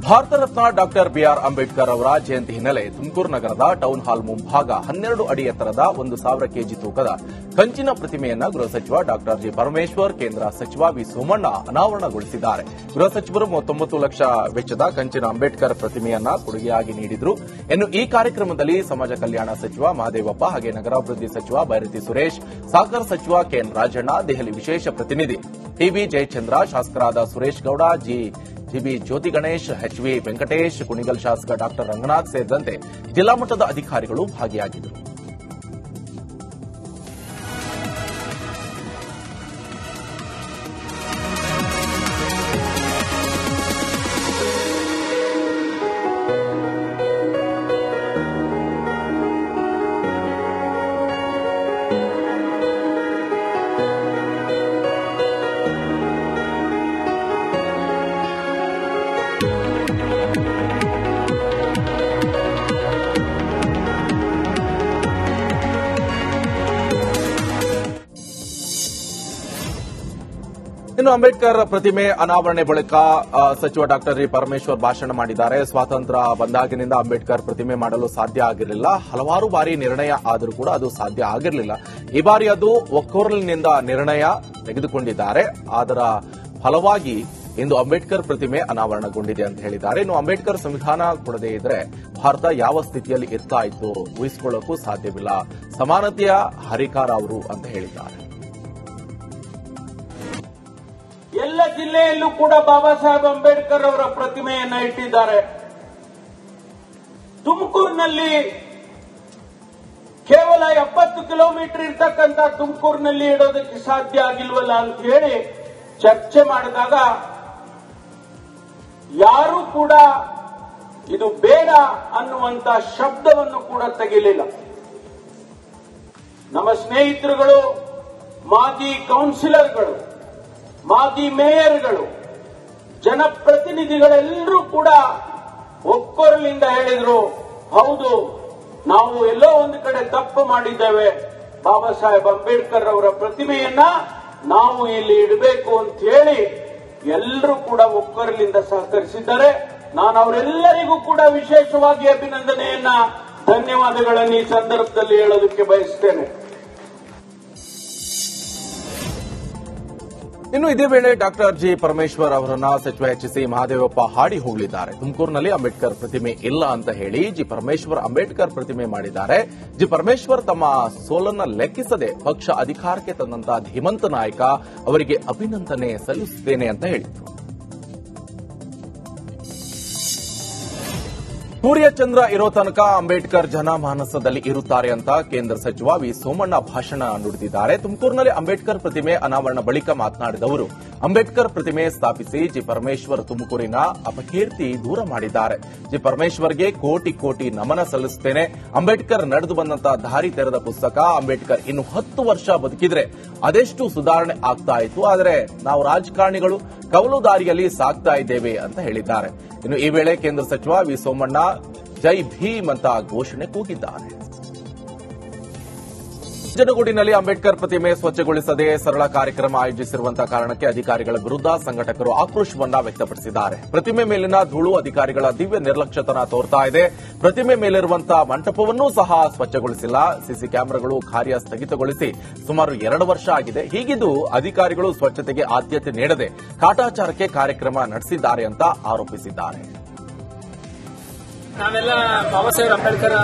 Bharat Ratna doctor B R Ambedkar ಅವರ ಜಯಂತಿ ಹಿನ್ನೆಲೆ ತುಮಕೂರು ನಗರದ ಟೌನ್ ಹಾಲ್ ಮುಂಭಾಗ 12 ಅಡಿ ಎತ್ತರದ 1,000 ಕೆಜಿ ತೂಕದ ಕಂಚಿನ ಪ್ರತಿಮೆಯನ್ನ ಗೃಹ ಸಚಿವ ಡಾಕ್ಟರ್ ಜಿ ಪರಮೇಶ್ವರ್, ಕೇಂದ್ರ ಸಚಿವ ವಿ ಸೋಮಣ್ಣ ಅನಾವರಣಗೊಳಿಸಿದ್ದಾರೆ. ಗೃಹ ಸಚಿವರು 39 ಲಕ್ಷ ವೆಚ್ಚದ ಕಂಚಿನ ಅಂಬೇಡ್ಕರ್ ಪ್ರತಿಮೆಯನ್ನ ಕೊಡುಗೆಯಾಗಿ ನೀಡಿದ್ರು. ಇನ್ನು ಈ ಕಾರ್ಯಕ್ರಮದಲ್ಲಿ ಸಮಾಜ ಕಲ್ಯಾಣ ಸಚಿವ ಮಹದೇವಪ್ಪ ಹಾಗೆ ನಗರಾಭಿವೃದ್ಧಿ ಸಚಿವ ಬೈರತಿ ಸುರೇಶ್, ಸಹಕಾರ ಸಚಿವ ಕೆಎನ್ ರಾಜಣ್ಣ, ದೆಹಲಿ ವಿಶೇಷ ಪ್ರತಿನಿಧಿ ಟಿಬಿ ಜಯಚಂದ್ರ, ಶಾಸಕರಾದ ಸುರೇಶ್ ಗೌಡ, ಜಿಬಿ ಜ್ಯೋತಿ ಗಣೇಶ್, ಎಚ್ವಿ ವೆಂಕಟೇಶ್, ಕುಣಿಗಲ್ ಶಾಸಕ ಡಾಕ್ಟರ್ ರಂಗನಾಥ್ ಸೇರಿದಂತೆ ಜಿಲ್ಲಾ ಮಟ್ಟದ ಅಧಿಕಾರಿಗಳು ಭಾಗಿಯಾಗಿದ್ದರು. ಇನ್ನು ಅಂಬೇಡ್ಕರ್ ಪ್ರತಿಮೆ ಅನಾವರಣೆ ಬಳಿಕ ಸಚಿವ ಡಾಕ್ಟರ್ ಜಿ ಪರಮೇಶ್ವರ್ ಭಾಷಣ ಮಾಡಿದ್ದಾರೆ. ಸ್ವಾತಂತ್ರ್ಯ ಬಂದಾಗಿನಿಂದ ಅಂಬೇಡ್ಕರ್ ಪ್ರತಿಮೆ ಮಾಡಲು ಸಾಧ್ಯ ಆಗಿರಲಿಲ್ಲ. ಹಲವಾರು ಬಾರಿ ನಿರ್ಣಯ ಆದರೂ ಕೂಡ ಅದು ಸಾಧ್ಯ ಆಗಿರಲಿಲ್ಲ. ಈ ಬಾರಿ ಅದು ಒಕ್ಕೊರಲಿನಿಂದ ನಿರ್ಣಯ ತೆಗೆದುಕೊಂಡಿದ್ದಾರೆ. ಅದರ ಫಲವಾಗಿ ಇಂದು ಅಂಬೇಡ್ಕರ್ ಪ್ರತಿಮೆ ಅನಾವರಣಗೊಂಡಿದೆ ಅಂತ ಹೇಳಿದ್ದಾರೆ. ಇನ್ನು ಅಂಬೇಡ್ಕರ್ ಸಂವಿಧಾನ ಕೊಡದೇ ಇದ್ರೆ ಭಾರತ ಯಾವ ಸ್ಥಿತಿಯಲ್ಲಿ ಇರ್ತಾ ಇತ್ತು ಊಹಿಸಿಕೊಳ್ಳಕ್ಕೂ ಸಾಧ್ಯವಿಲ್ಲ. ಸಮಾನತೆಯ ಹರಿಕಾರ ಅವರು ಅಂತ ಹೇಳಿದ್ದಾರೆ. ಎಲ್ಲ ಜಿಲ್ಲೆಯಲ್ಲೂ ಕೂಡ ಬಾಬಾ ಸಾಹೇಬ್ ಅಂಬೇಡ್ಕರ್ ಅವರ ಪ್ರತಿಮೆಯನ್ನ ಇಟ್ಟಿದ್ದಾರೆ. ತುಮಕೂರಿನಲ್ಲಿ ಕೇವಲ 70 ಕಿಲೋಮೀಟರ್ ಇರ್ತಕ್ಕಂಥ ತುಮಕೂರಿನಲ್ಲಿ ಇಡೋದಕ್ಕೆ ಸಾಧ್ಯ ಆಗಿಲ್ವಲ್ಲ ಅಂತ ಹೇಳಿ ಚರ್ಚೆ ಮಾಡಿದಾಗ ಯಾರೂ ಕೂಡ ಇದು ಬೇಡ ಅನ್ನುವಂತ ಶಬ್ದವನ್ನು ಕೂಡ ತೆಗಿಲಿಲ್ಲ. ನಮ್ಮ ಸ್ನೇಹಿತರುಗಳು, ಮಾಜಿ ಕೌನ್ಸಿಲರ್ಗಳು, ಮಾಜಿ ಮೇಯರ್ಗಳು, ಜನಪ್ರತಿನಿಧಿಗಳೆಲ್ಲರೂ ಕೂಡ ಒಕ್ಕೊರಲಿಂದ ಹೇಳಿದ್ರು, ಹೌದು ನಾವು ಎಲ್ಲೋ ಒಂದು ಕಡೆ ತಪ್ಪು ಮಾಡಿದ್ದೇವೆ, ಬಾಬಾ ಸಾಹೇಬ್ ಅಂಬೇಡ್ಕರ್ ಅವರ ಪ್ರತಿಮೆಯನ್ನ ನಾವು ಇಲ್ಲಿ ಇಡಬೇಕು ಅಂತ ಹೇಳಿ ಎಲ್ಲರೂ ಕೂಡ ಒಕ್ಕೊರಲಿಂದ ಸಹಕರಿಸಿದ್ದಾರೆ. ನಾನು ಅವರೆಲ್ಲರಿಗೂ ಕೂಡ ವಿಶೇಷವಾಗಿ ಅಭಿನಂದನೆಯನ್ನ, ಧನ್ಯವಾದಗಳನ್ನು ಈ ಸಂದರ್ಭದಲ್ಲಿ ಹೇಳೋದಕ್ಕೆ ಬಯಸ್ತೇನೆ. ಇನ್ನು ಇದೇ ವೇಳೆ ಡಾಕ್ಟರ್ ಜಿ ಪರಮೇಶ್ವರ್ ಅವರನ್ನ ಸಚಿವ ಎಚ್ಸಿ ಮಹದೇವಪ್ಪ ಹಾಡಿ ಹೋಗಲಿದ್ದಾರೆ. ತುಮಕೂರಿನಲ್ಲಿ ಅಂಬೇಡ್ಕರ್ ಪ್ರತಿಮೆ ಇಲ್ಲ ಅಂತ ಹೇಳಿ ಜಿ ಪರಮೇಶ್ವರ್ ಅಂಬೇಡ್ಕರ್ ಪ್ರತಿಮೆ ಮಾಡಿದ್ದಾರೆ. ಜಿ ಪರಮೇಶ್ವರ್ ತಮ್ಮ ಸೋಲನ್ನ ಲೆಕ್ಕಿಸದೆ ಪಕ್ಷ ಅಧಿಕಾರಕ್ಕೆ ತಂದಂತಹ ಧೀಮಂತ ನಾಯಕ, ಅವರಿಗೆ ಅಭಿನಂದನೆ ಸಲ್ಲಿಸುತ್ತೇನೆ ಅಂತ ಹೇಳಿದರು. ಸೂರ್ಯಚಂದ್ರ ಇರೋ ತನಕ ಅಂಬೇಡ್ಕರ್ ಜನಮಾನಸದಲ್ಲಿ ಇರುತ್ತಾರೆ ಅಂತ ಕೇಂದ್ರ ಸಚಿವ ವಿ ಸೋಮಣ್ಣ ಭಾಷಣ ನುಡಿದಿದ್ದಾರೆ. ತುಮಕೂರಿನಲ್ಲಿ ಅಂಬೇಡ್ಕರ್ ಪ್ರತಿಮೆ ಅನಾವರಣ ಬಳಿಕ ಮಾತನಾಡಿದ ಅವರು, ಅಂಬೇಡ್ಕರ್ ಪ್ರತಿಮೆ ಸ್ಥಾಪಿಸಿ ಜಿ ಪರಮೇಶ್ವರ್ ತುಮಕೂರಿನ ಅಪಕೀರ್ತಿ ದೂರ ಮಾಡಿದ್ದಾರೆ. ಜಿ ಪರಮೇಶ್ವರ್ಗೆ ಕೋಟಿ ಕೋಟಿ ನಮನ ಸಲ್ಲಿಸುತ್ತೇನೆ. ಅಂಬೇಡ್ಕರ್ ನಡೆದು ಬಂದಂತಹ ದಾರಿ ತೆರೆದ ಪುಸ್ತಕ. ಅಂಬೇಡ್ಕರ್ ಇನ್ನು 10 ವರ್ಷ ಬದುಕಿದ್ರೆ ಅದೆಷ್ಟು ಸುಧಾರಣೆ ಆಗ್ತಾ ಇತ್ತು. ಆದರೆ ನಾವು ರಾಜಕಾರಣಿಗಳು ಕವಲು ದಾರಿಯಲ್ಲಿ ಸಾಗ್ತಾ ಇದ್ದೇವೆ ಅಂತ ಹೇಳಿದ್ದಾರೆ. ಇನ್ನು ಈ ವೇಳೆ ಕೇಂದ್ರ ಸಚಿವ ವಿ ಸೋಮಣ್ಣ ಜೈ ಭೀಮ್ ಅಂತ ಘೋಷಣೆ ಕೂಗಿದ್ದಾರೆ. ಜನಗೂಡಿನಲ್ಲಿ ಅಂಬೇಡ್ಕರ್ ಪ್ರತಿಮೆ ಸ್ವಚ್ಛಗೊಳಿಸದೆ ಸರಳ ಕಾರ್ಯಕ್ರಮ ಆಯೋಜಿಸಿರುವಂತಹ ಕಾರಣಕ್ಕೆ ಅಧಿಕಾರಿಗಳ ವಿರುದ್ಧ ಸಂಘಟಕರು ಆಕ್ರೋಶವನ್ನ ವ್ಯಕ್ತಪಡಿಸಿದ್ದಾರೆ. ಪ್ರತಿಮೆ ಮೇಲಿನ ಧೂಳು ಅಧಿಕಾರಿಗಳ ದಿವ್ಯ ನಿರ್ಲಕ್ಷ್ಯತನ ತೋರ್ತಾ ಇದೆ. ಪ್ರತಿಮೆ ಮೇಲಿರುವಂತಹ ಮಂಟಪವನ್ನೂ ಸಹ ಸ್ವಚ್ಛಗೊಳಿಸಿಲ್ಲ. ಸಿಸಿ ಕ್ಯಾಮೆರಾಗಳು ಕಾರ್ಯ ಸ್ಥಗಿತಗೊಳಿಸಿ ಸುಮಾರು 2 ವರ್ಷ ಆಗಿದೆ. ಹೀಗಿದ್ದು ಅಧಿಕಾರಿಗಳು ಸ್ವಚ್ಛತೆಗೆ ಆದ್ಯತೆ ನೀಡದೆ ಕಾಟಾಚಾರಕ್ಕೆ ಕಾರ್ಯಕ್ರಮ ನಡೆಸಿದ್ದಾರೆ ಅಂತ ಆರೋಪಿಸಿದ್ದಾರೆ. ನಾವೆಲ್ಲ ಬಾಬಾ ಸಾಹೇಬ್ ಅಂಬೇಡ್ಕರ್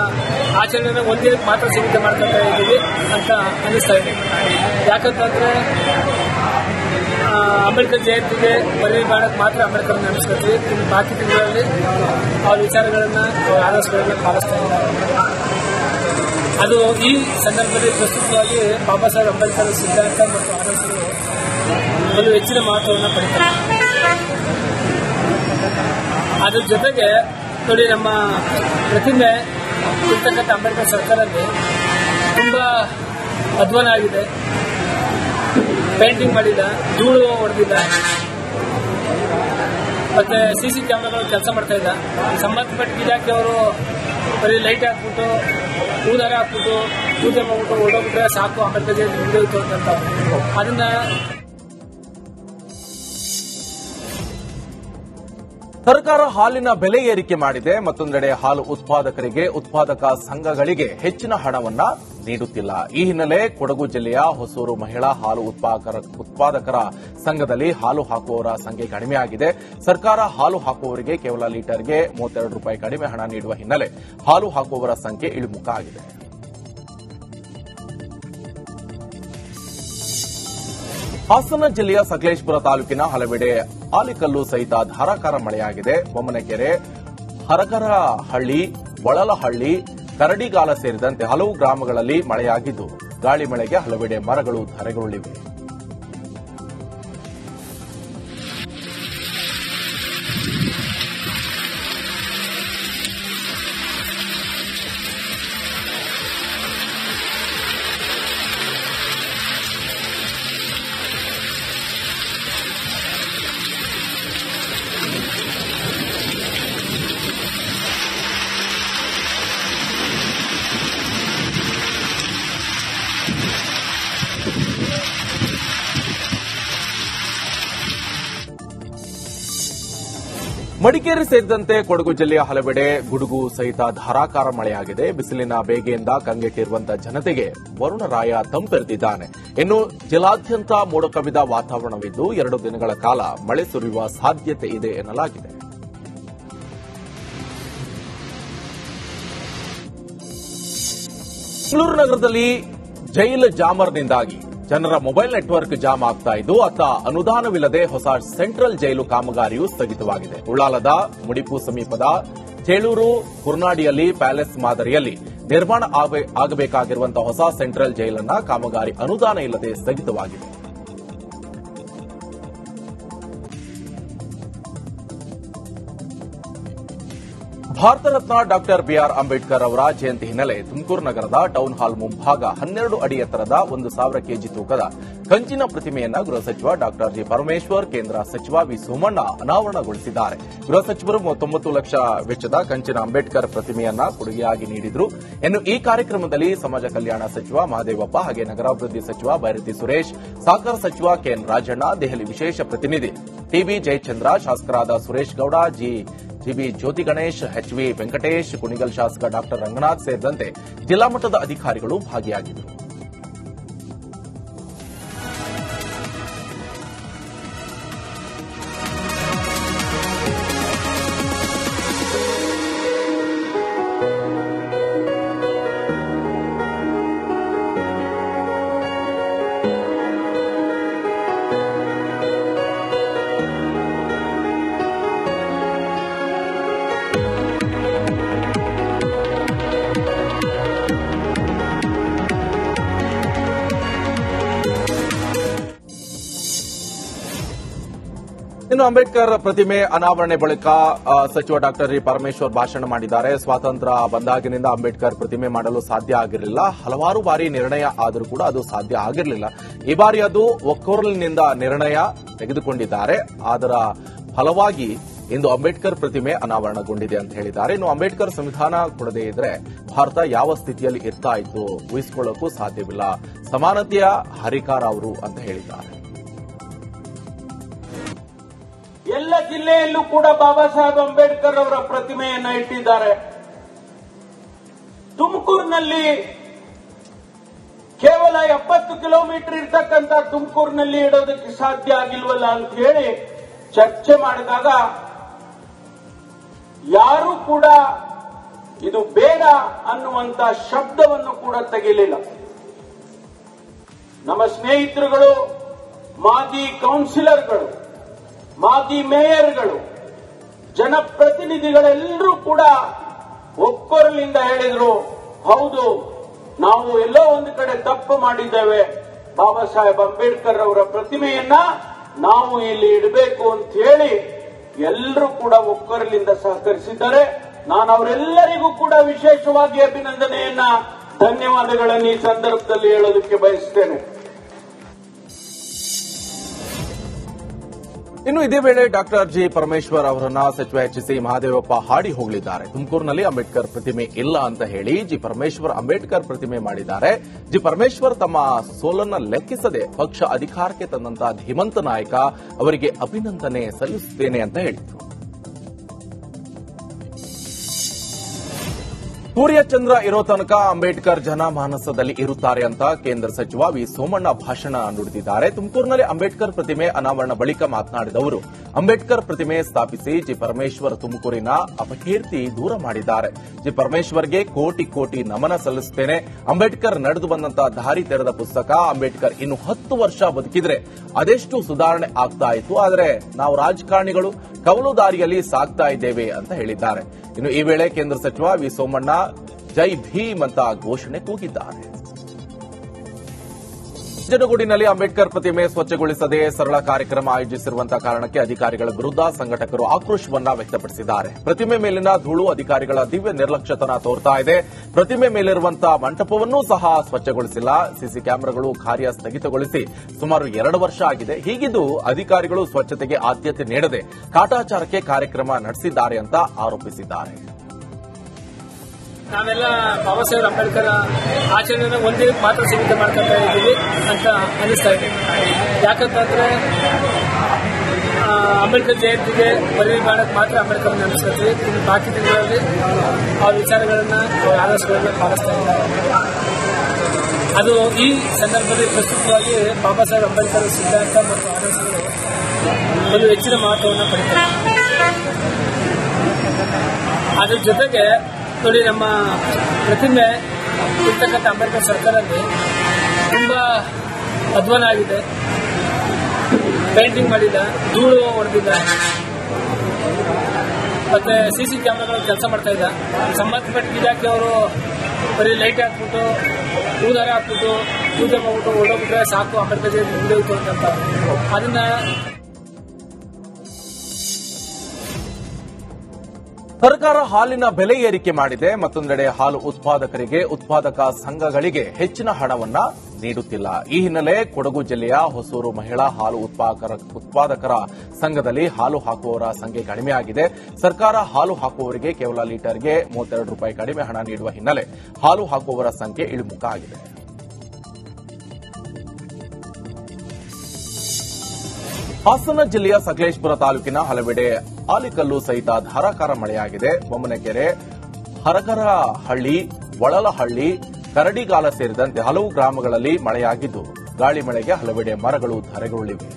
ಆಚರಣೆನ ಒಂದಿನಕ್ಕೆ ಮಾತ್ರ ಸೀಮಿತ ಮಾಡ್ಕೊತಾ ಇದ್ದೀವಿ ಅಂತ ಅನಿಸ್ತಾ ಇದೆ. ಯಾಕಂತಂದ್ರೆ ಅಂಬೇಡ್ಕರ್ ಜಯಂತಿಗೆ ಬರೀ ಮಾಡಕ್ಕೆ ಮಾತ್ರ ಅಂಬೇಡ್ಕರ್ ನೆನೆಸ್ಕೊತೀವಿ. ಇನ್ನು ಬಾಕಿ ತಿಂಗಳಲ್ಲಿ ಅವ್ರ ವಿಚಾರಗಳನ್ನ, ಅವ್ರ ಆದರ್ಶಗಳನ್ನ ಪಾಲಿಸ್ತಾ ಇದ್ದಾರೆ. ಅದು ಈ ಸಂದರ್ಭದಲ್ಲಿ ಪ್ರಸ್ತುತವಾಗಿ ಬಾಬಾ ಸಾಹೇಬ್ ಅಂಬೇಡ್ಕರ್ ಸಿದ್ಧಾಂತ ಮತ್ತು ಆದರ್ಶಗಳು ಒಂದು ಹೆಚ್ಚಿನ ಮಹತ್ವವನ್ನು ಪಡಿತಾರೆ. ಅದ್ರ ಜೊತೆಗೆ ನೋಡಿ, ನಮ್ಮ ಪ್ರತಿಮೆ ಇರ್ತಕ್ಕಂಥ ಅಂಬೇಡ್ಕರ್ ಸರ್ಕಾರದಲ್ಲಿ ತುಂಬಾ ಅಧ್ವಾನ ಆಗಿದೆ. ಪೇಂಟಿಂಗ್ ಮಾಡಿಲ್ಲ, ಧೂಳು ಹೊಡೆದಿಲ್ಲ, ಮತ್ತೆ ಸಿಸಿ ಕ್ಯಾಮೆರಾಗಳು ಕೆಲಸ ಮಾಡ್ತಾ ಇಲ್ಲ. ಸಂಬಂಧಪಟ್ಟ ಇಲಾಖೆಯವರು ಬರೀ ಲೈಟ್ ಹಾಕ್ಬಿಟ್ಟು, ಹೂದಾರ ಹಾಕ್ಬಿಟ್ಟು, ಪೂಜೆ ಮಾಡ್ಬಿಟ್ಟು ಹೊರಡೋಗ್ಬಿಟ್ರೆ ಸಾಕು, ಅಂಬೇಡ್ಕರ್ ಜಯಂತಿ ಮುಗಿದೋಯ್ತು ಅಂತ. ಅದನ್ನ ಸರ್ಕಾರ ಹಾಲಿನ ಬೆಲೆ ಏರಿಕೆ ಮಾಡಿದೆ. ಮತ್ತೊಂದೆಡೆ ಹಾಲು ಉತ್ಪಾದಕರಿಗೆ, ಉತ್ಪಾದಕ ಸಂಘಗಳಿಗೆ ಹೆಚ್ಚಿನ ಹಣವನ್ನ ನೀಡುತ್ತಿಲ್ಲ. ಈ ಹಿನ್ನೆಲೆ ಕೊಡಗು ಜಿಲ್ಲೆಯ ಹೊಸೂರು ಮಹಿಳಾ ಹಾಲು ಉತ್ಪಾದಕರ ಸಂಘದಲ್ಲಿ ಹಾಲು ಹಾಕುವವರ ಸಂಖ್ಯೆ ಕಡಿಮೆಯಾಗಿದೆ. ಸರ್ಕಾರ ಹಾಲು ಹಾಕುವವರಿಗೆ ಕೇವಲ ಲೀಟರ್ಗೆ 32 ರೂಪಾಯಿ ಕಡಿಮೆ ಹಣ ನೀಡುವ ಹಿನ್ನೆಲೆ ಹಾಲು ಹಾಕುವವರ ಸಂಖ್ಯೆ ಇಳಿಮುಖ ಆಗಿದೆ. ಹಾಸನ ಜಿಲ್ಲೆಯ ಸಕಲೇಶಪುರ ತಾಲೂಕಿನ ಹಲವೆಡೆ ಆಲಿಕಲ್ಲು ಸಹಿತ ಧಾರಾಕಾರ ಮಳೆಯಾಗಿದೆ. ಬೊಮ್ಮನಕೆರೆ, ಹರಕರಹಳ್ಳಿ, ಬಳಲಹಳ್ಳಿ, ಕರಡಿಗಾಲ ಸೇರಿದಂತೆ ಹಲವು ಗ್ರಾಮಗಳಲ್ಲಿ ಮಳೆಯಾಗಿದ್ದು, ಗಾಳಿ ಮಳೆಗೆ ಹಲವೆಡೆ ಮರಗಳು ಧರೆಗುರುಳಿವೆ. ಮಡಿಕೇರಿ ಸೇರಿದಂತೆ ಕೊಡಗು ಜಿಲ್ಲೆಯ ಹಲವೆಡೆ ಗುಡುಗು ಸಹಿತ ಧಾರಾಕಾರ ಮಳೆಯಾಗಿದೆ. ಬಿಸಿಲಿನ ಬೇಗೆಯಿಂದ ಕಂಗೆಟ್ಟಿರುವಂತಹ ಜನತೆಗೆ ವರುಣರಾಯ ತಂಪೆರೆದಿದ್ದಾನೆ. ಇನ್ನು ಜಿಲ್ಲಾದ್ಯಂತ ಮೋಡ ಕವಿದ ವಾತಾವರಣವಿದ್ದು 2 ದಿನಗಳ ಕಾಲ ಮಳೆ ಸುರಿಯುವ ಸಾಧ್ಯತೆ ಇದೆ ಎನ್ನಲಾಗಿದೆ. ಬೆಂಗಳೂರು ನಗರದಲ್ಲಿ ಜೈಲ್ ಜಾಮರ್ನಿಂದಾಗಿ ಜನರ ಮೊಬೈಲ್ ನೆಟ್ವರ್ಕ್ ಜಾಮ್ ಆಗ್ತಾ ಇದ್ದು, ಅತ್ತ ಅನುದಾನವಿಲ್ಲದೆ ಹೊಸ ಸೆಂಟ್ರಲ್ ಜೈಲು ಕಾಮಗಾರಿಯು ಸ್ಥಗಿತವಾಗಿದೆ. ಉಳ್ಳಾಲದ ಮುಡಿಪು ಸಮೀಪದ ಚೇಳೂರು ಕುರ್ನಾಡಿಯಲ್ಲಿ ಪ್ಯಾಲೇಸ್ ಮಾದರಿಯಲ್ಲಿ ನಿರ್ಮಾಣ ಆಗಬೇಕಾಗಿರುವಂತಹ ಹೊಸ ಸೆಂಟ್ರಲ್ ಜೈಲನ್ನ ಕಾಮಗಾರಿ ಅನುದಾನ ಇಲ್ಲದೆ ಸ್ಥಗಿತವಾಗಿದೆ. ಭಾರತ ರತ್ನ ಡಾಕ್ಟರ್ ಬಿಆರ್ ಅಂಬೇಡ್ಕರ್ ಅವರ ಜಯಂತಿ ಹಿನ್ನೆಲೆ ತುಮಕೂರು ನಗರದ ಟೌನ್ ಹಾಲ್ ಮುಂಭಾಗ 12 ಅಡಿ ಎತ್ತರದ 1,000 ಕೆಜಿ ತೂಕದ ಕಂಚಿನ ಪ್ರತಿಮೆಯನ್ನ ಗೃಹ ಸಚಿವ ಡಾಕ್ಟರ್ ಜಿ ಪರಮೇಶ್ವರ್, ಕೇಂದ್ರ ಸಚಿವ ವಿ ಸೋಮಣ್ಣ ಅನಾವರಣಗೊಳಿಸಿದ್ದಾರೆ. ಗೃಹ ಸಚಿವರು 39 ಲಕ್ಷ ವೆಚ್ಚದ ಕಂಚಿನ ಅಂಬೇಡ್ಕರ್ ಪ್ರತಿಮೆಯನ್ನ ಕೊಡುಗೆಯಾಗಿ ನೀಡಿದ್ರು. ಇನ್ನು ಈ ಕಾರ್ಯಕ್ರಮದಲ್ಲಿ ಸಮಾಜ ಕಲ್ಯಾಣ ಸಚಿವ ಮಹದೇವಪ್ಪ ಹಾಗೆ ನಗರಾಭಿವೃದ್ಧಿ ಸಚಿವ ಬೈರತಿ ಸುರೇಶ್, ಸಹಕಾರ ಸಚಿವ ಕೆಎನ್ ರಾಜಣ್ಣ, ದೆಹಲಿ ವಿಶೇಷ ಪ್ರತಿನಿಧಿ ಟಿಬಿ ಜಯಚಂದ್ರ, ಶಾಸಕರಾದ ಸುರೇಶ್ ಗೌಡ, ಜಿಬಿ ಜ್ಯೋತಿ ಗಣೇಶ್, ಎಚ್ವಿ ವೆಂಕಟೇಶ್, ಕುಣಿಗಲ್ ಶಾಸಕ ಡಾಕ್ಟರ್ ರಂಗನಾಥ್ ಸೇರಿದಂತೆ ಜಿಲ್ಲಾ ಮಟ್ಟದ ಅಧಿಕಾರಿಗಳು ಭಾಗಿಯಾಗಿದ್ದರು. ಇನ್ನು ಅಂಬೇಡ್ಕರ್ ಪ್ರತಿಮೆ ಅನಾವರಣೆ ಬಳಿಕ ಸಚಿವ ಡಾಕ್ಟರ್ ಜಿ ಪರಮೇಶ್ವರ್ ಭಾಷಣ ಮಾಡಿದ್ದಾರೆ. ಸ್ವಾತಂತ್ರ್ಯ ಬಂದಾಗಿನಿಂದ ಅಂಬೇಡ್ಕರ್ ಪ್ರತಿಮೆ ಮಾಡಲು ಸಾಧ್ಯ ಆಗಿರಲಿಲ್ಲ. ಹಲವಾರು ಬಾರಿ ನಿರ್ಣಯ ಆದರೂ ಕೂಡ ಅದು ಸಾಧ್ಯ ಆಗಿರಲಿಲ್ಲ. ಈ ಬಾರಿ ಅದು ಒಕ್ಕೊರಲಿನಿಂದ ನಿರ್ಣಯ ತೆಗೆದುಕೊಂಡಿದ್ದಾರೆ. ಅದರ ಫಲವಾಗಿ ಇಂದು ಅಂಬೇಡ್ಕರ್ ಪ್ರತಿಮೆ ಅನಾವರಣಗೊಂಡಿದೆ ಅಂತ ಹೇಳಿದ್ದಾರೆ. ಇನ್ನು ಅಂಬೇಡ್ಕರ್ ಸಂವಿಧಾನ ಕೊಡದೇ ಇದ್ರೆ ಭಾರತ ಯಾವ ಸ್ಥಿತಿಯಲ್ಲಿ ಇರ್ತಾ ಇತ್ತು ಊಹಿಸಿಕೊಳ್ಳೋಕ್ಕೂ ಸಾಧ್ಯವಿಲ್ಲ. ಸಮಾನತೆಯ ಹರಿಕಾರ ಅವರು ಅಂತ ಹೇಳಿದ್ದಾರೆ. ಎಲ್ಲ ಜಿಲ್ಲೆಯಲ್ಲೂ ಕೂಡ ಬಾಬಾ ಸಾಹೇಬ್ ಅಂಬೇಡ್ಕರ್ ಅವರ ಪ್ರತಿಮೆಯನ್ನ ಇಟ್ಟಿದ್ದಾರೆ. ತುಮಕೂರಿನಲ್ಲಿ ಕೇವಲ 70 ಕಿಲೋಮೀಟರ್ ಇರ್ತಕ್ಕಂಥ ತುಮಕೂರಿನಲ್ಲಿ ಇಡೋದಕ್ಕೆ ಸಾಧ್ಯ ಆಗಿಲ್ವಲ್ಲ ಅಂತ ಹೇಳಿ ಚರ್ಚೆ ಮಾಡಿದಾಗ ಯಾರೂ ಕೂಡ ಇದು ಬೇಡ ಅನ್ನುವಂತ ಶಬ್ದವನ್ನು ಕೂಡ ತೆಗೆಯಲಿಲ್ಲ. ನಮ್ಮ ಸ್ನೇಹಿತರುಗಳು, ಮಾಜಿ ಕೌನ್ಸಿಲರ್ಗಳು, ಮಾಜಿ ಮೇಯರ್ಗಳು, ಜನಪ್ರತಿನಿಧಿಗಳೆಲ್ಲರೂ ಕೂಡ ಒಕ್ಕೊರಲಿಂದ ಹೇಳಿದ್ರು, ಹೌದು ನಾವು ಎಲ್ಲೋ ಒಂದು ಕಡೆ ತಪ್ಪು ಮಾಡಿದ್ದೇವೆ, ಬಾಬಾ ಸಾಹೇಬ್ ಅಂಬೇಡ್ಕರ್ ಅವರ ಪ್ರತಿಮೆಯನ್ನ ನಾವು ಇಲ್ಲಿ ಇಡಬೇಕು ಅಂತ ಹೇಳಿ ಎಲ್ಲರೂ ಕೂಡ ಒಕ್ಕೊರಲಿಂದ ಸಹಕರಿಸಿದ್ದಾರೆ. ನಾನು ಅವರೆಲ್ಲರಿಗೂ ಕೂಡ ವಿಶೇಷವಾಗಿ ಅಭಿನಂದನೆಯನ್ನ, ಧನ್ಯವಾದಗಳನ್ನು ಈ ಸಂದರ್ಭದಲ್ಲಿ ಹೇಳೋದಕ್ಕೆ ಬಯಸ್ತೇನೆ. ಇನ್ನು ಇದೇ ವೇಳೆ ಡಾಕ್ಟರ್ ಜಿ ಪರಮೇಶ್ವರ್ ಅವರನ್ನ ಸಚಿವ ಎಚ್ಸಿ ಮಹದೇವಪ್ಪ ಹಾಡಿ ಹೋಗಲಿದ್ದಾರೆ. ತುಮಕೂರಿನಲ್ಲಿ ಅಂಬೇಡ್ಕರ್ ಪ್ರತಿಮೆ ಇಲ್ಲ ಅಂತ ಹೇಳಿ ಜಿ ಪರಮೇಶ್ವರ್ ಅಂಬೇಡ್ಕರ್ ಪ್ರತಿಮೆ ಮಾಡಿದ್ದಾರೆ. ಜಿ ಪರಮೇಶ್ವರ್ ತಮ್ಮ ಸೋಲನ್ನ ಲೆಕ್ಕಿಸದೆ ಪಕ್ಷ ಅಧಿಕಾರಕ್ಕೆ ತಂದಂತಹ ಧೀಮಂತ ನಾಯಕ, ಅವರಿಗೆ ಅಭಿನಂದನೆ ಸಲ್ಲಿಸುತ್ತೇನೆ ಅಂತ ಹೇಳಿದರು. ಸೂರ್ಯಚಂದ್ರ ಇರೋ ತನಕ ಅಂಬೇಡ್ಕರ್ ಜನಮಾನಸದಲ್ಲಿ ಇರುತ್ತಾರೆ ಅಂತ ಕೇಂದ್ರ ಸಚಿವ ವಿ ಸೋಮಣ್ಣ ಭಾಷಣ ನುಡಿದಿದ್ದಾರೆ. ತುಮಕೂರಿನಲ್ಲಿ ಅಂಬೇಡ್ಕರ್ ಪ್ರತಿಮೆ ಅನಾವರಣ ಬಳಿಕ ಮಾತನಾಡಿದ ಅವರು, ಅಂಬೇಡ್ಕರ್ ಪ್ರತಿಮೆ ಸ್ಥಾಪಿಸಿ ಜಿ ಪರಮೇಶ್ವರ್ ತುಮಕೂರಿನ ಅಪಕೀರ್ತಿ ದೂರ ಮಾಡಿದ್ದಾರೆ. ಜಿ ಪರಮೇಶ್ವರ್ಗೆ ಕೋಟಿ ಕೋಟಿ ನಮನ ಸಲ್ಲಿಸುತ್ತೇನೆ. ಅಂಬೇಡ್ಕರ್ ನಡೆದು ಬಂದಂತಹ ದಾರಿ ತೆರೆದ ಪುಸ್ತಕ. ಅಂಬೇಡ್ಕರ್ ಇನ್ನು 10 ವರ್ಷ ಬದುಕಿದ್ರೆ ಅದೆಷ್ಟು ಸುಧಾರಣೆ ಆಗ್ತಾ ಇತ್ತು. ಆದರೆ ನಾವು ರಾಜಕಾರಣಿಗಳು ಕವಲು ದಾರಿಯಲ್ಲಿ ಸಾಗ್ತಾ ಇದ್ದೇವೆ ಅಂತ ಹೇಳಿದ್ದಾರೆ. ಇನ್ನು ಈ ವೇಳೆ ಕೇಂದ್ರ ಸಚಿವ ವಿ ಸೋಮಣ್ಣ ಜೈ ಭೀಮ್ ಅಂತ ಘೋಷಣೆ ಕೂಗಿದ್ದಾರೆ. ಜನಗೂಡಿನಲ್ಲಿ ಅಂಬೇಡ್ಕರ್ ಪ್ರತಿಮೆ ಸ್ವಚ್ಛಗೊಳಿಸದೆ ಸರಳ ಕಾರ್ಯಕ್ರಮ ಆಯೋಜಿಸಿರುವಂತಹ ಕಾರಣಕ್ಕೆ ಅಧಿಕಾರಿಗಳ ವಿರುದ್ಧ ಸಂಘಟಕರು ಆಕ್ರೋಶವನ್ನ ವ್ಯಕ್ತಪಡಿಸಿದ್ದಾರೆ. ಪ್ರತಿಮೆ ಮೇಲಿನ ಧೂಳು ಅಧಿಕಾರಿಗಳ ದಿವ್ಯ ನಿರ್ಲಕ್ಷ್ಯತನ ತೋರ್ತಾ ಇದೆ. ಪ್ರತಿಮೆ ಮೇಲಿರುವಂತಹ ಮಂಟಪವನ್ನೂ ಸಹ ಸ್ವಚ್ಛಗೊಳಿಸಿಲ್ಲ. ಸಿಸಿ ಕ್ಯಾಮೆರಾಗಳು ಕಾರ್ಯ ಸ್ಥಗಿತಗೊಳಿಸಿ ಸುಮಾರು 2 ವರ್ಷ ಆಗಿದೆ. ಹೀಗಿದ್ದು ಅಧಿಕಾರಿಗಳು ಸ್ವಚ್ಛತೆಗೆ ಆದ್ಯತೆ ನೀಡದೆ ಕಾಟಾಚಾರಕ್ಕೆ ಕಾರ್ಯಕ್ರಮ ನಡೆಸಿದ್ದಾರೆ ಅಂತ ಆರೋಪಿಸಿದ್ದಾರೆ. ನಾವೆಲ್ಲ ಬಾಬಾ ಸಾಹೇಬ್ ಅಂಬೇಡ್ಕರ್ ಆಚರಣೆಯನ್ನು ಒಂದಿನಕ್ಕೆ ಮಾತ್ರ ಸೀಮಿತ ಮಾಡ್ಕೊತಾ ಇದ್ದೀವಿ ಅಂತ ಅನಿಸ್ತಾ ಇದೆ. ಯಾಕಂತಂದ್ರೆ ಅಂಬೇಡ್ಕರ್ ಜಯಂತಿಗೆ ಮದುವೆ ಮಾಡಕ್ಕೆ ಮಾತ್ರ ಅಂಬೇಡ್ಕರ್ ನೆನೆಸ್ಕೊತೀವಿ. ಇನ್ನು ಬಾಕಿ ದಿನಗಳಲ್ಲಿ ಅವ್ರ ವಿಚಾರಗಳನ್ನ ಅವ್ರ ಆದರ್ಶಗಳನ್ನ ಪಾಲಿಸ್ತಾ ಇದ್ದಾರೆ. ಅದು ಈ ಸಂದರ್ಭದಲ್ಲಿ ಪ್ರಸ್ತುತವಾಗಿ ಬಾಬಾ ಸಾಹೇಬ್ ಅಂಬೇಡ್ಕರ್ ಸಿದ್ಧಾಂತ ಮತ್ತು ಆದರ್ಶಗಳು ಒಂದು ಹೆಚ್ಚಿನ ಮಹತ್ವವನ್ನು ಪಡೆಯುತ್ತವೆ. ಅದ್ರ ಜೊತೆಗೆ ನೋಡಿ, ನಮ್ಮ ಪ್ರತಿಮೆ ಇರ್ತಕ್ಕಂಥ ಅಂಬೇಡ್ಕರ್ ಸರ್ಕಾರದಲ್ಲಿ ತುಂಬಾ ಅಧ್ವಾನ ಆಗಿದೆ. ಪೇಂಟಿಂಗ್ ಮಾಡಿಲ್ಲ, ಧೂಳು ಹೊಡೆದಿಲ್ಲ, ಮತ್ತೆ ಸಿಸಿ ಕ್ಯಾಮೆರಾಗಳು ಕೆಲಸ ಮಾಡ್ತಾ ಇಲ್ಲ. ಸಂಬಂಧಪಟ್ಟ ಇಲಾಖೆಯವರು ಬರೀ ಲೈಟ್ ಹಾಕ್ಬಿಟ್ಟು ಹೂದಾರ ಹಾಕ್ಬಿಟ್ಟು ಪೂಜೆ ಮಾಡ್ಬಿಟ್ಟು ಹೊಡೋಗ್ಬಿಟ್ರೆ ಸಾಕು, ಅಂಬೇಡ್ಕರ್ ಜಯಂತಿ ಮುಗಿದೋಯ್ತು ಅಂತ. ಅದನ್ನ ಸರ್ಕಾರ ಹಾಲಿನ ಬೆಲೆ ಏರಿಕೆ ಮಾಡಿದೆ. ಮತ್ತೊಂದೆಡೆ ಹಾಲು ಉತ್ಪಾದಕರಿಗೆ, ಉತ್ಪಾದಕ ಸಂಘಗಳಿಗೆ ಹೆಚ್ಚಿನ ಹಣವನ್ನ ನೀಡುತ್ತಿಲ್ಲ. ಈ ಹಿನ್ನೆಲೆ ಕೊಡಗು ಜಿಲ್ಲೆಯ ಹೊಸೂರು ಮಹಿಳಾ ಹಾಲು ಉತ್ಪಾದಕರ ಸಂಘದಲ್ಲಿ ಹಾಲು ಹಾಕುವವರ ಸಂಖ್ಯೆ ಕಡಿಮೆಯಾಗಿದೆ. ಸರ್ಕಾರ ಹಾಲು ಹಾಕುವವರಿಗೆ ಕೇವಲ ಲೀಟರ್ಗೆ 32 ರೂಪಾಯಿ ಕಡಿಮೆ ಹಣ ನೀಡುವ ಹಿನ್ನೆಲೆ ಹಾಲು ಹಾಕುವವರ ಸಂಖ್ಯೆ ಇಳಿಮುಖ ಆಗಿದೆ. ಹಾಸನ ಜಿಲ್ಲೆಯ ಸಕಲೇಶಪುರ ತಾಲೂಕಿನ ಹಲವೆಡೆ ಆಲಿಕಲ್ಲು ಸಹಿತ ಧಾರಾಕಾರ ಮಳೆಯಾಗಿದೆ. ಬೊಮ್ಮನಕೆರೆ, ಹರಗರಹಳ್ಳಿ, ಒಳಲಹಳ್ಳಿ, ಕರಡಿಗಾಲ ಸೇರಿದಂತೆ ಹಲವು ಗ್ರಾಮಗಳಲ್ಲಿ ಮಳೆಯಾಗಿದ್ದು, ಗಾಳಿ ಮಳೆಗೆ ಹಲವೆಡೆ ಮರಗಳು ಧರೆಗುರುಳಿವೆ.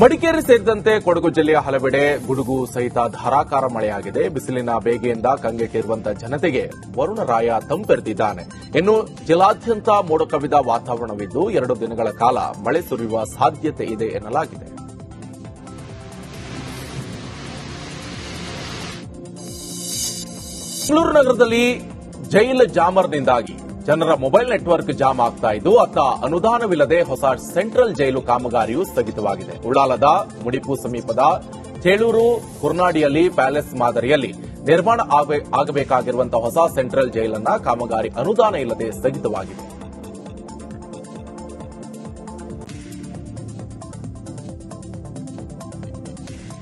ಮಡಿಕೇರಿ ಸೇರಿದಂತೆ ಕೊಡಗು ಜಿಲ್ಲೆಯ ಹಲವೆಡೆ ಗುಡುಗು ಸಹಿತ ಧಾರಾಕಾರ ಮಳೆಯಾಗಿದೆ. ಬಿಸಿಲಿನ ಬೇಗೆಯಿಂದ ಕಂಗೆಟ್ಟಿರುವಂತಹ ಜನತೆಗೆ ವರುಣರಾಯ ತಂಪೆರೆದಿದ್ದಾನೆ. ಇನ್ನು ಜಿಲ್ಲಾದ್ಯಂತ ಮೋಡ ಕವಿದ ವಾತಾವರಣವಿದ್ದು 2 ದಿನಗಳ ಕಾಲ ಮಳೆ ಸುರಿಯುವ ಸಾಧ್ಯತೆ ಇದೆ ಎನ್ನಲಾಗಿದೆ. ಬೆಂಗಳೂರು ನಗರದಲ್ಲಿ ಜೈಲ್ ಜಾಮರ್ನಿಂದಾಗಿ ಜನರ ಮೊಬೈಲ್ ನೆಟ್ವರ್ಕ್ ಜಾಮ್ ಆಗ್ತಾ ಇದ್ದು, ಅತ್ತ ಅನುದಾನವಿಲ್ಲದೆ ಹೊಸ ಸೆಂಟ್ರಲ್ ಜೈಲು ಕಾಮಗಾರಿಯು ಸ್ಥಗಿತವಾಗಿದೆ. ಉಳ್ಳಾಲದ ಮುಡಿಪು ಸಮೀಪದ ಚೇಳೂರು ಕುರ್ನಾಡಿಯಲ್ಲಿ ಪ್ಯಾಲೇಸ್ ಮಾದರಿಯಲ್ಲಿ ನಿರ್ಮಾಣ ಆಗಬೇಕಾಗಿರುವಂತಹ ಹೊಸ ಸೆಂಟ್ರಲ್ ಜೈಲನ್ನ ಕಾಮಗಾರಿ ಅನುದಾನ ಇಲ್ಲದೆ ಸ್ಥಗಿತವಾಗಿದೆ.